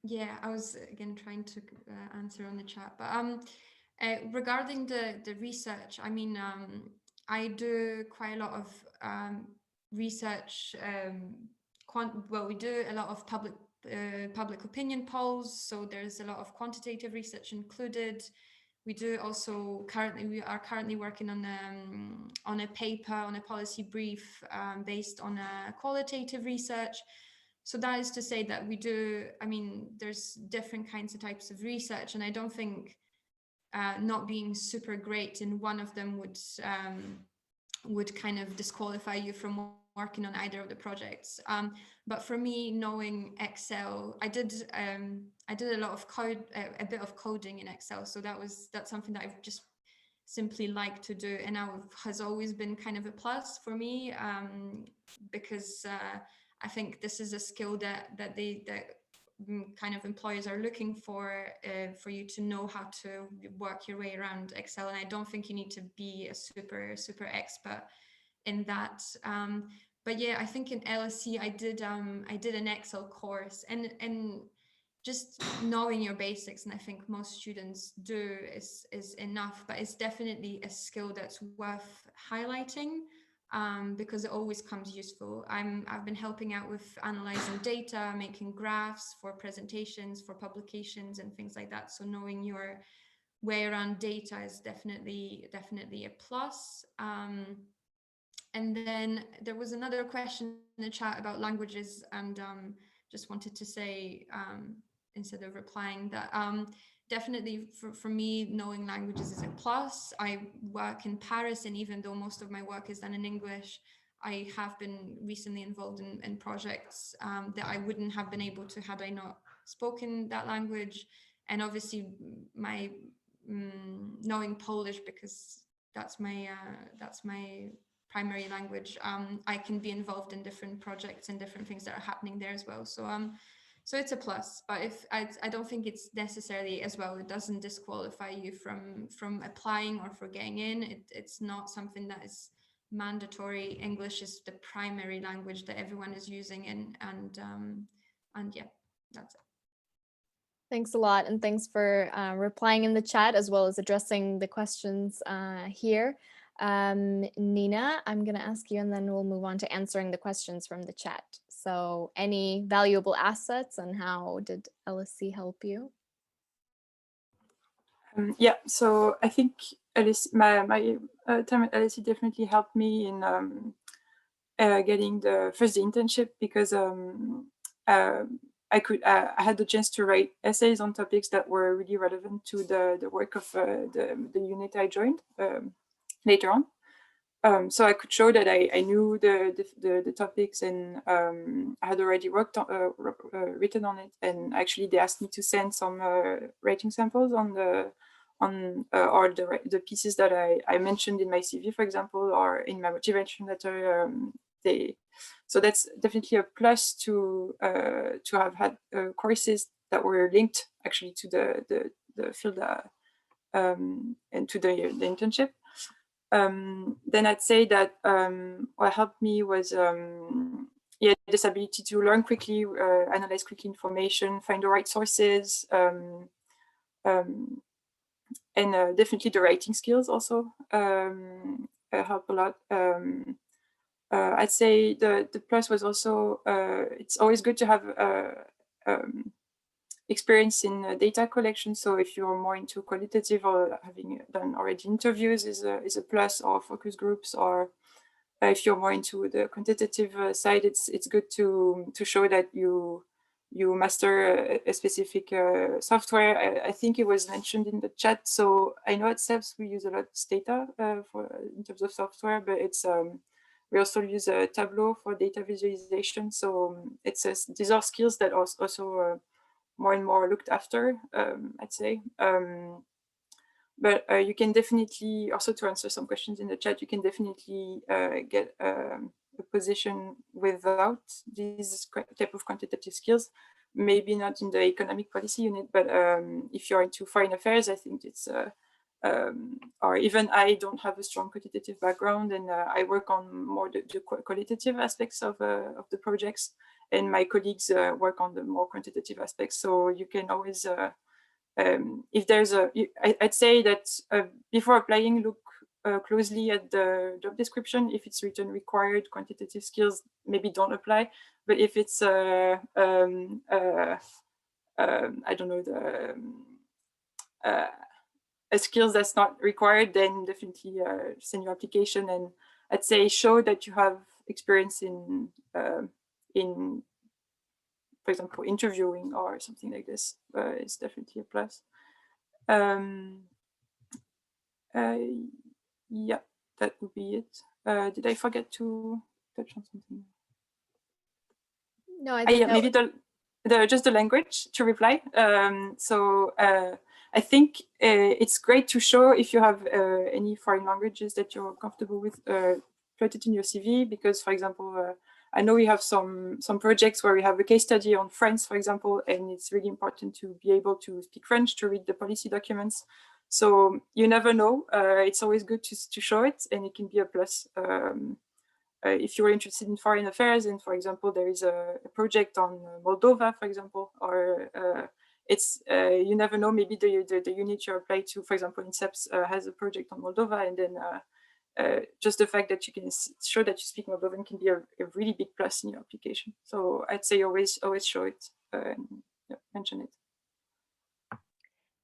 Yeah, I was again trying to answer on the chat, but regarding the research, I mean, I do quite a lot of research. Well, we do a lot of public opinion polls, so there's a lot of quantitative research included. We are currently working on a paper, on a policy brief based on a qualitative research. So that is to say that we do, I mean, there's different kinds of types of research, and I don't think not being super great in one of them would kind of disqualify you from working on either of the projects. But for me, knowing Excel, I did a lot of code, a bit of coding in Excel. So that's something that I've just simply like to do, and now has always been kind of a plus for me, because I think this is a skill that kind of employers are looking for you to know how to work your way around Excel. And I don't think you need to be a super expert in that. But yeah, I think in LSE I did an Excel course, and just knowing your basics, and I think most students do, is enough. But it's definitely a skill that's worth highlighting, because it always comes useful. I've been helping out with analyzing data, making graphs for presentations, for publications, and things like that. So knowing your way around data is definitely a plus. And then there was another question in the chat about languages, and just wanted to say, instead of replying, that definitely for me, knowing languages is a plus. I work in Paris, and even though most of my work is done in English, I have been recently involved in projects that I wouldn't have been able to had I not spoken that language. And obviously my knowing Polish, because that's my primary language, I can be involved in different projects and different things that are happening there as well. So it's a plus. But if I don't think it's necessarily, as well, it doesn't disqualify you from applying or for getting in. It's not something that is mandatory. English is the primary language that everyone is using, and yeah, that's it. Thanks a lot, and thanks for replying in the chat as well as addressing the questions here. Nina, I'm going to ask you, and then we'll move on to answering the questions from the chat. So any valuable assets, and how did LSE help you? Yeah, so I think LSE, my time at LSE definitely helped me in getting the internship, because I had the chance to write essays on topics that were really relevant to the work of the unit I joined later on. So I could show that I knew the topics, and I had already worked on, written on it. And actually, they asked me to send some writing samples on or the pieces that I mentioned in my CV, for example, or in my motivation letter. So that's definitely a plus to have had courses that were linked actually to the field and to the internship. Then I'd say that what helped me was yeah, this ability to learn quickly, analyze quickly information, find the right sources, and definitely the writing skills also help a lot. I'd say the plus was also it's always good to have experience in data collection. So if you're more into qualitative or having done already interviews is a plus, or focus groups, or if you're more into the quantitative side, it's good to show that you master a specific software. I think it was mentioned in the chat. So I know at CEPS we use a lot of data in terms of software, but it's we also use a Tableau for data visualization. So these are skills that are also more and more looked after, I'd say. But you can definitely, also to answer some questions in the chat, you can definitely get a position without these type of quantitative skills. Maybe not in the economic policy unit, but if you're into foreign affairs, I think it's, or even I don't have a strong quantitative background, and I work on more the qualitative aspects of the projects, and my colleagues work on the more quantitative aspects. So you can always, if there's I'd say that before applying, look closely at the job description. If it's written required quantitative skills, maybe don't apply. But if it's I don't know, a skills that's not required, then definitely send your application, and I'd say show that you have experience in for example, interviewing or something like this. It's definitely a plus. Yeah, that would be it. Did I forget to touch on something? No, I think yeah, maybe just the language to reply. So I think it's great to show if you have any foreign languages that you're comfortable with, put it in your CV, because, for example, I know we have some projects where we have a case study on France, for example, and it's really important to be able to speak French to read the policy documents. So you never know. It's always good to show it, and it can be a plus. if you're interested in foreign affairs, and for example, there is a project on Moldova, for example, or it's you never know, maybe the unit you apply to, for example, in CEPS has a project on Moldova, and then just the fact that you can show that you speak Moldovan can be a really big plus in your application. So I'd say always show it and mention it.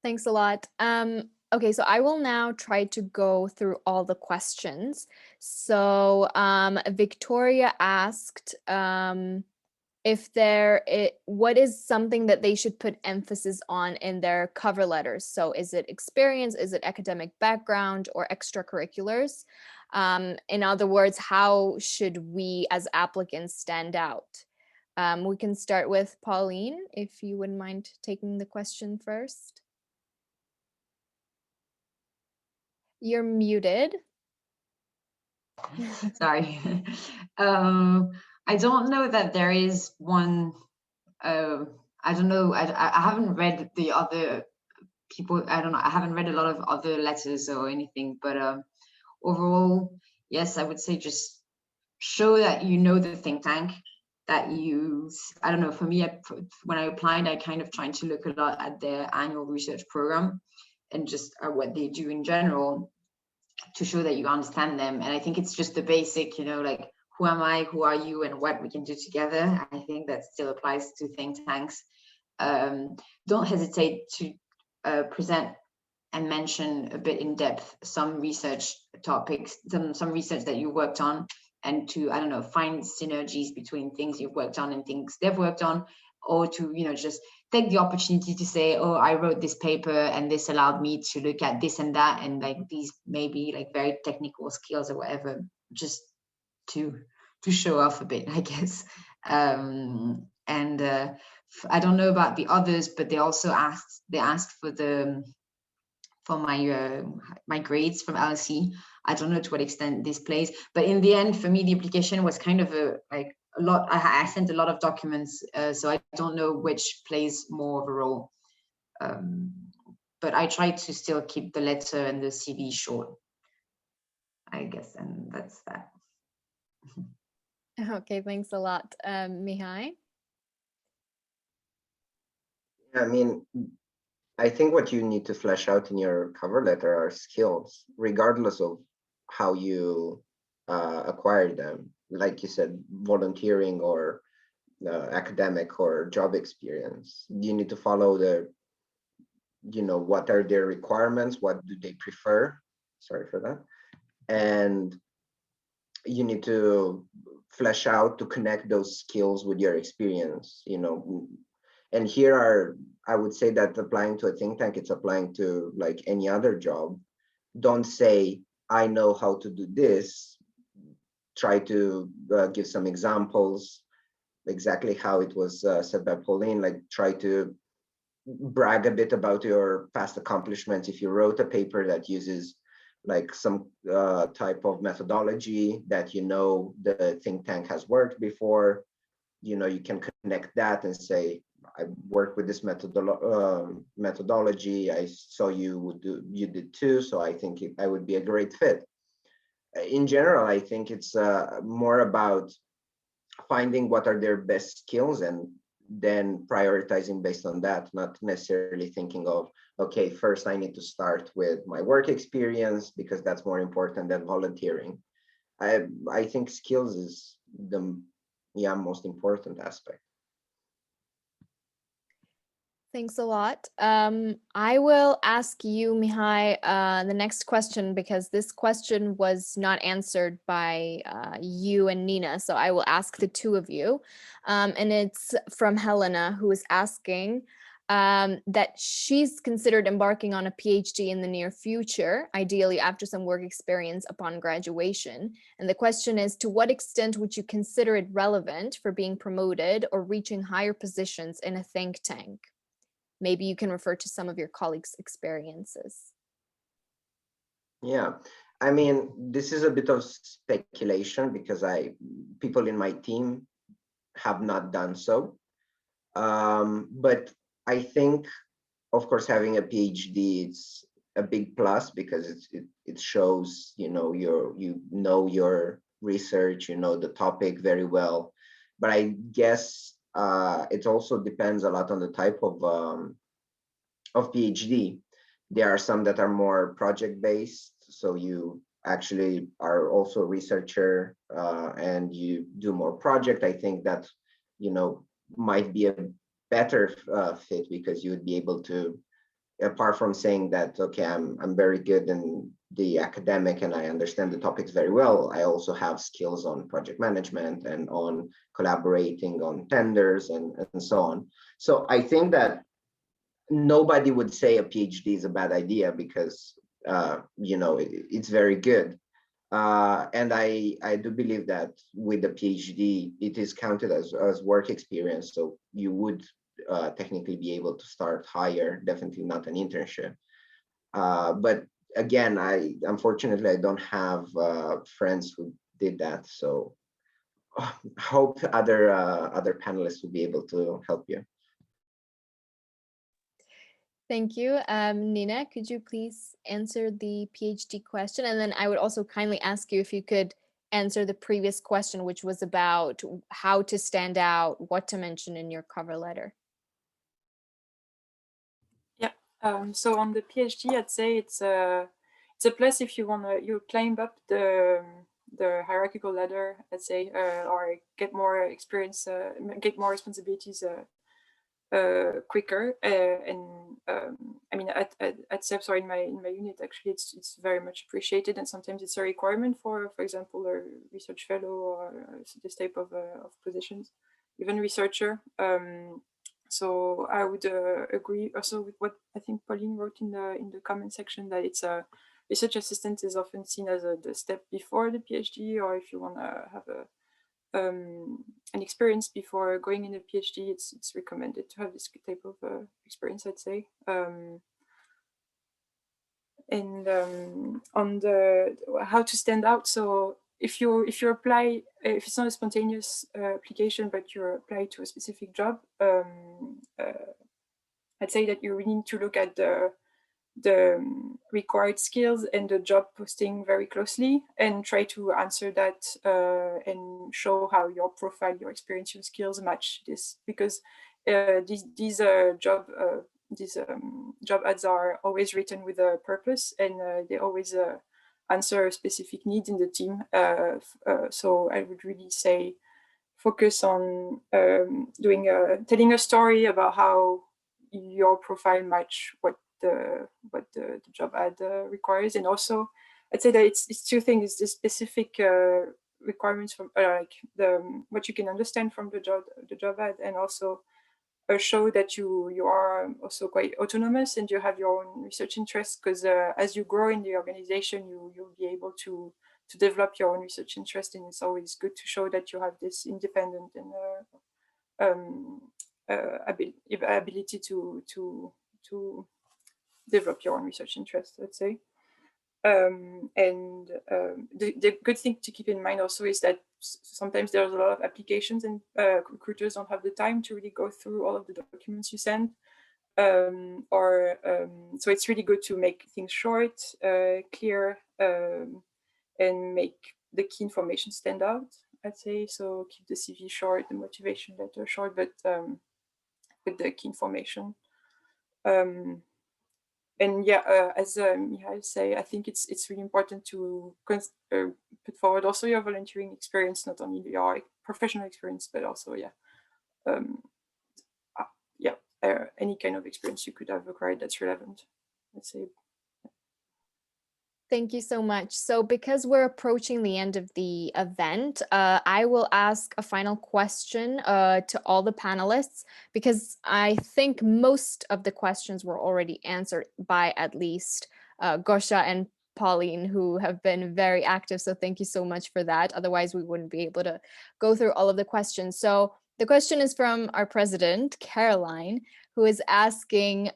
Thanks a lot. Okay, so I will now try to go through all the questions. So Victoria asked what is something that they should put emphasis on in their cover letters? So is it experience, is it academic background, or extracurriculars? In other words, how should we as applicants stand out? We can start with Pauline, if you wouldn't mind taking the question first. You're muted. Sorry. I don't know that there is one. I don't know. I haven't read the other people. I don't know. I haven't read a lot of other letters or anything. But overall, yes, I would say just show that you know the think tank. That you, I don't know. For me, when I applied, I kind of tried to look a lot at their annual research program and just what they do in general, to show that you understand them. And I think it's just the basic, like, who am I, who are you, and what we can do together. I think that still applies to think tanks. Don't hesitate to present and mention a bit in depth some research topics, some research that you worked on, and to, I don't know, find synergies between things you've worked on and things they've worked on, or to, just take the opportunity to say, oh, I wrote this paper and this allowed me to look at this and that, and like these maybe like very technical skills or whatever, just to show off a bit, I guess. I don't know about the others, but they also asked for my grades from LSE. I don't know to what extent this plays, but in the end, for me, the application was kind of a lot. I sent a lot of documents, so I don't know which plays more of a role. But I try to still keep the letter and the CV short, I guess, and that's that. Okay, thanks a lot. Mihai? I mean, I think what you need to flesh out in your cover letter are skills, regardless of how you acquire them. Like you said, volunteering or academic or job experience. You need to follow what are their requirements, what do they prefer? Sorry for that. And you need to flesh out to connect those skills with your experience, And here I would say that applying to a think tank, it's applying to like any other job. Don't say, I know how to do this. Try to give some examples, exactly how it was said by Pauline, like try to brag a bit about your past accomplishments. If you wrote a paper that uses like some type of methodology that the think tank has worked before, you can connect that and say, I worked with this methodology. I saw you did too, so I think I would be a great fit. In general, I think it's more about finding what are their best skills and then prioritizing based on that, not necessarily thinking of, okay, first I need to start with my work experience because that's more important than volunteering. I think skills is the most important aspect. Thanks a lot. I will ask you, Mihai, the next question, because this question was not answered by you and Nina. So I will ask the two of you. And it's from Helena, who is asking that she's considered embarking on a PhD in the near future, ideally after some work experience upon graduation. And the question is, to what extent would you consider it relevant for being promoted or reaching higher positions in a think tank? Maybe you can refer to some of your colleagues' experiences. Yeah, I mean, this is a bit of speculation because people in my team have not done so. But I think, of course, having a PhD is a big plus because it shows, your research, you know the topic very well. But I guess it also depends a lot on the type of PhD. There are some that are more project-based, so you actually are also a researcher and you do more project. I think that, you know, might be a better fit, because you would be able to, apart from saying that, okay, I'm very good in the academic and I understand the topics very well, I also have skills on project management and on collaborating on tenders and so on. So I think that nobody would say a PhD is a bad idea, because you know, it's very good. And I do believe that with the PhD, it is counted as work experience. So you would technically be able to start higher, definitely not an internship. But again, unfortunately, I don't have friends who did that. So hope other panelists will be able to help you. Thank you. Nina, could you please answer the PhD question? And then I would also kindly ask you if you could answer the previous question, which was about how to stand out, what to mention in your cover letter. Yeah. So on the PhD, I'd say it's a plus if you climb up the hierarchical ladder, I'd say, or get more experience, get more responsibilities quicker. I mean, at CEPS or in my unit, actually, it's very much appreciated, and sometimes it's a requirement for example, a research fellow or this type of positions, even researcher. So I would agree also with what I think Pauline wrote in the comment section, that it's a research assistant is often seen as the step before the PhD, or if you want to have an experience before going in a PhD, it's recommended to have this type of experience, I'd say. And on the how to stand out, so if you apply, if it's not a spontaneous application, but you apply to a specific job, I'd say that you really need to look at the required skills and the job posting very closely, and try to answer that and show how your profile, your experience, your skills match this, because these job ads are always written with a purpose, and they always answer a specific need in the team. So I would really say focus on telling a story about how your profile match what the job ad requires. And also I'd say that it's two things: the specific requirements from like what you can understand from the job ad, and also show that you are also quite autonomous and you have your own research interests, because as you grow in the organization, you'll be able to develop your own research interest, and it's always good to show that you have this independent and ability to develop your own research interest, let's say. And the good thing to keep in mind also is that sometimes there's a lot of applications, and recruiters don't have the time to really go through all of the documents you send. So it's really good to make things short, clear, and make the key information stand out, I'd say. So keep the CV short, the motivation letter short, but with the key information. And yeah, as Mihail say, I think it's really important to put forward also your volunteering experience, not only your professional experience, but also any kind of experience you could have acquired that's relevant, let's say. Thank you so much. So because we're approaching the end of the event, I will ask a final question to all the panelists, because I think most of the questions were already answered by at least Gosha and Pauline, who have been very active. So thank you so much for that. Otherwise, we wouldn't be able to go through all of the questions. So the question is from our president, Caroline, who is asking,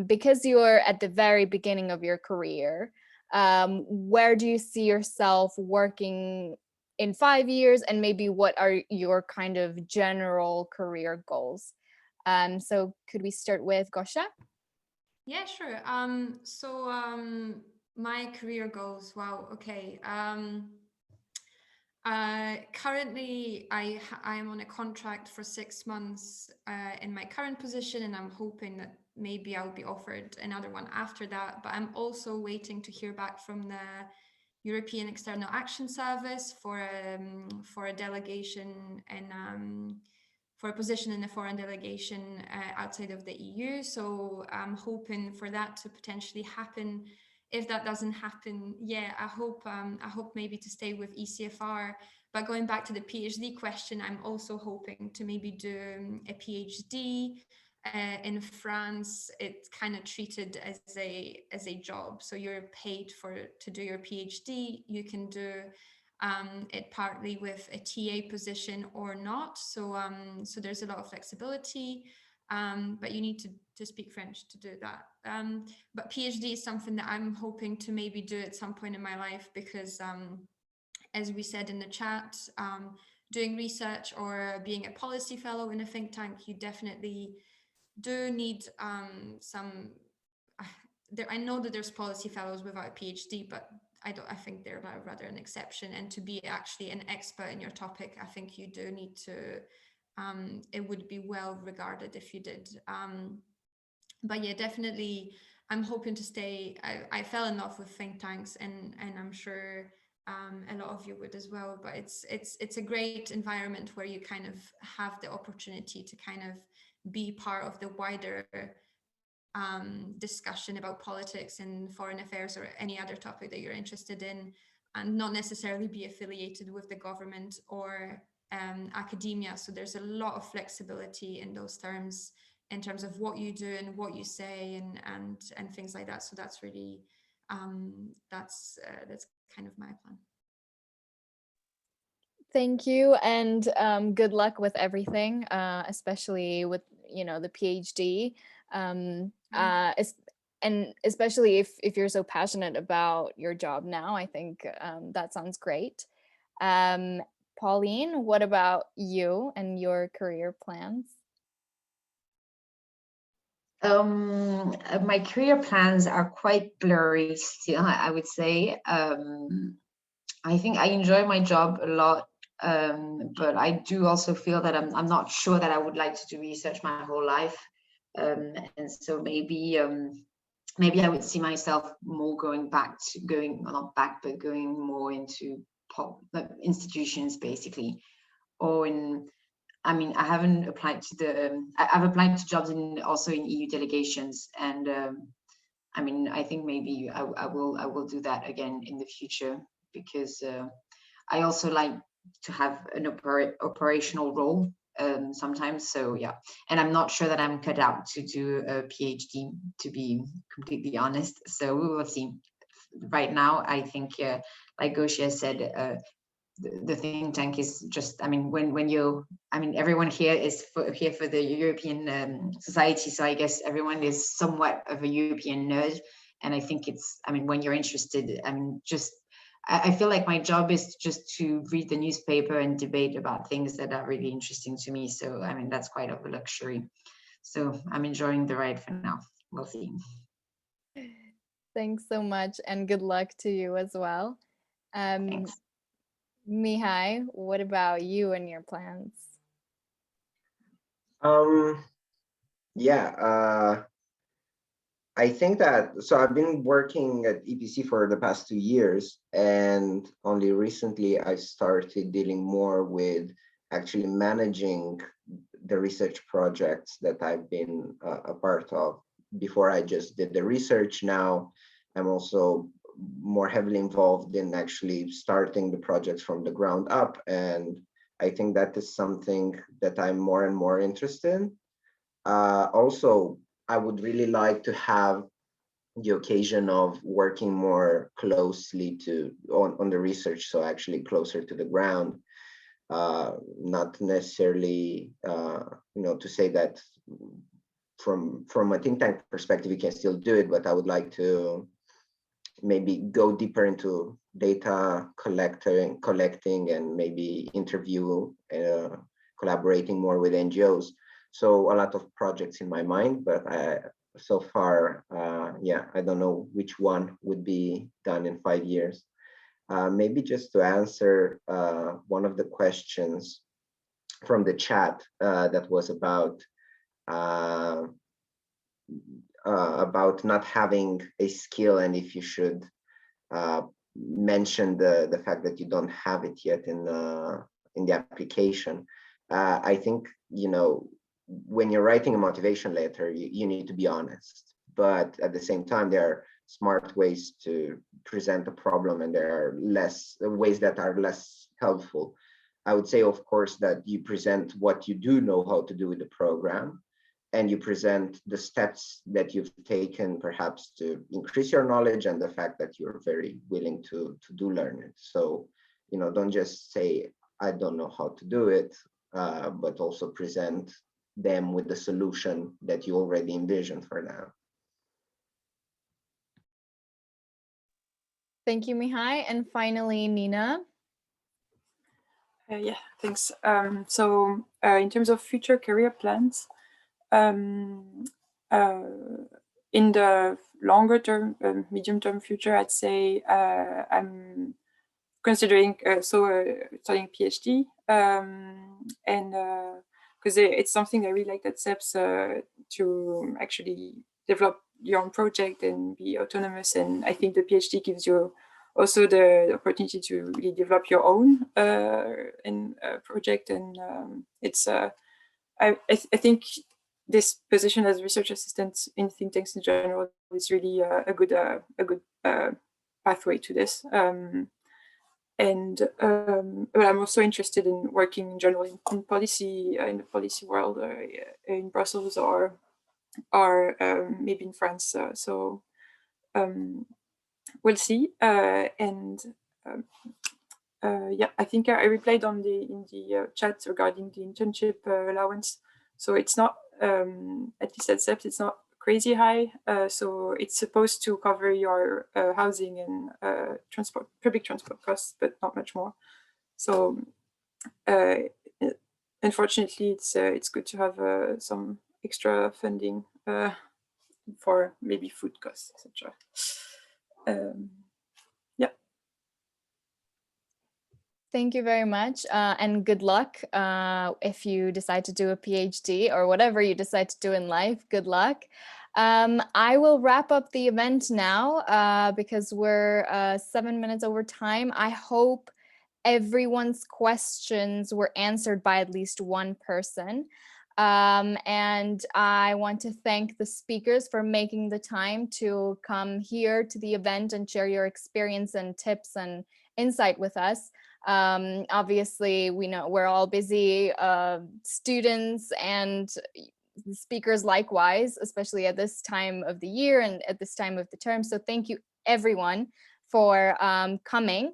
because you're at the very beginning of your career, where do you see yourself working in 5 years, and maybe what are your kind of general career goals? So could we start with Gosha? Yeah, sure. My career goals, wow, okay. Currently, I am on a contract for 6 months in my current position, and I'm hoping that maybe I'll be offered another one after that. But I'm also waiting to hear back from the European External Action Service for a delegation and for a position in a foreign delegation outside of the EU. So I'm hoping for that to potentially happen. If that doesn't happen, yeah, I hope maybe to stay with ECFR. But going back to the PhD question, I'm also hoping to maybe do a PhD in France. It's kind of treated as a job, so you're paid to do your PhD. You can do it partly with a TA position or not. So so there's a lot of flexibility. But you need to speak French to do that. But PhD is something that I'm hoping to maybe do at some point in my life, because as we said in the chat, doing research or being a policy fellow in a think tank, you definitely do need some. I know that there's policy fellows without a PhD, but I think they're rather an exception. And to be actually an expert in your topic, I think you do need to. It would be well regarded if you did. But yeah, definitely, I'm hoping to stay. I fell in love with think tanks, and I'm sure a lot of you would as well. But it's a great environment where you kind of have the opportunity to kind of be part of the wider discussion about politics and foreign affairs or any other topic that you're interested in, and not necessarily be affiliated with the government or academia. So there's a lot of flexibility in those terms, in terms of what you do and what you say and things like that. So that's really that's kind of my plan. Thank you, and good luck with everything, especially with the PhD. And especially if you're so passionate about your job now, I think that sounds great. Pauline, what about you and your career plans? My career plans are quite blurry still, I would say. I think I enjoy my job a lot, but I do also feel that I'm not sure that I would like to do research my whole life. And so maybe I would see myself more going more into institutions, basically, or I haven't applied to I've applied to jobs also in EU delegations, and I think maybe I will do that again in the future, because I also like to have an operational role sometimes. So yeah, and I'm not sure that I'm cut out to do a PhD, to be completely honest. So we will see. Right now, I think, like Gosia said, the think tank is just, when you, everyone here is here for the European society. So I guess everyone is somewhat of a European nerd. And I think it's, when you're interested, I feel like my job is just to read the newspaper and debate about things that are really interesting to me. So, that's quite of a luxury. So I'm enjoying the ride for now. We'll see. Thanks so much, and good luck to you as well. Thanks. Mihai, what about you and your plans? Yeah, I think that, so I've been working at EPC for the past 2 years, and only recently I started dealing more with actually managing the research projects that I've been a part of. Before, I just did the research. Now I'm also more heavily involved in actually starting the projects from the ground up, and I think that is something that I'm more and more interested in. Also, I would really like to have the occasion of working more closely on the research, so actually closer to the ground. Not necessarily, to say that from a think tank perspective, you can still do it, but I would like to maybe go deeper into data collecting and maybe interview, collaborating more with NGOs. So a lot of projects in my mind, but so far, I don't know which one would be done in 5 years. Maybe just to answer one of the questions from the chat that was about not having a skill, and if you should mention the fact that you don't have it yet in the application. I think, you know, when you're writing a motivation letter, you need to be honest, but at the same time, there are smart ways to present a problem, and there are ways that are less helpful. I would say, of course, that you present what you do know how to do with the program, and you present the steps that you've taken perhaps to increase your knowledge, and the fact that you're very willing to learn it. So, you know, don't just say, I don't know how to do it, but also present them with the solution that you already envisioned for now. Thank you, Mihai. And finally, Nina. Yeah, thanks. So in terms of future career plans, in the longer term, medium term future, I'd say I'm considering studying PhD, and because it's something I really like at CEPS, to actually develop your own project and be autonomous. And I think the PhD gives you also the opportunity to really develop your own project. And it's I think this position as research assistant in think tanks in general is really a good pathway to this. But I'm also interested in working in general in policy, in the policy world, in Brussels or maybe in France. So we'll see. Yeah, I think I replied in the chat regarding the internship allowance. So it's not, at least at CEPS, it's not crazy high. So it's supposed to cover your housing and public transport costs, but not much more. So unfortunately, it's good to have some extra funding for maybe food costs, etc. Yeah. Thank you very much, and good luck if you decide to do a PhD or whatever you decide to do in life. Good luck. I will wrap up the event now because we're 7 minutes over time. I hope everyone's questions were answered by at least one person. And I want to thank the speakers for making the time to come here to the event and share your experience and tips and insight with us. Obviously, we know we're all busy students and speakers likewise, especially at this time of the year and at this time of the term. So thank you everyone for coming.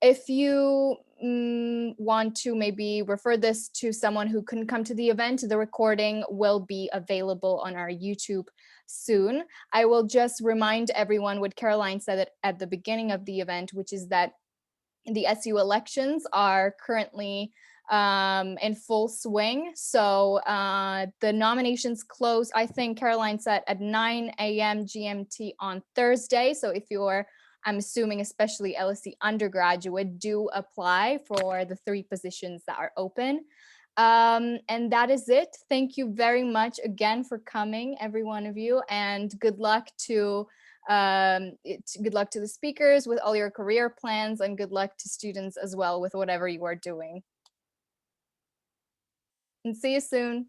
If you want to maybe refer this to someone who couldn't come to the event, the recording will be available on our YouTube soon. I will just remind everyone what Caroline said at the beginning of the event, which is that the SU elections are currently in full swing. So the nominations close, I think Caroline said, at 9 a.m. GMT on Thursday. So if you're, I'm assuming especially LSE undergraduate, do apply for the 3 positions that are open. And that is it. Thank you very much again for coming, every one of you, and good luck to the speakers with all your career plans, and good luck to students as well with whatever you are doing. And see you soon.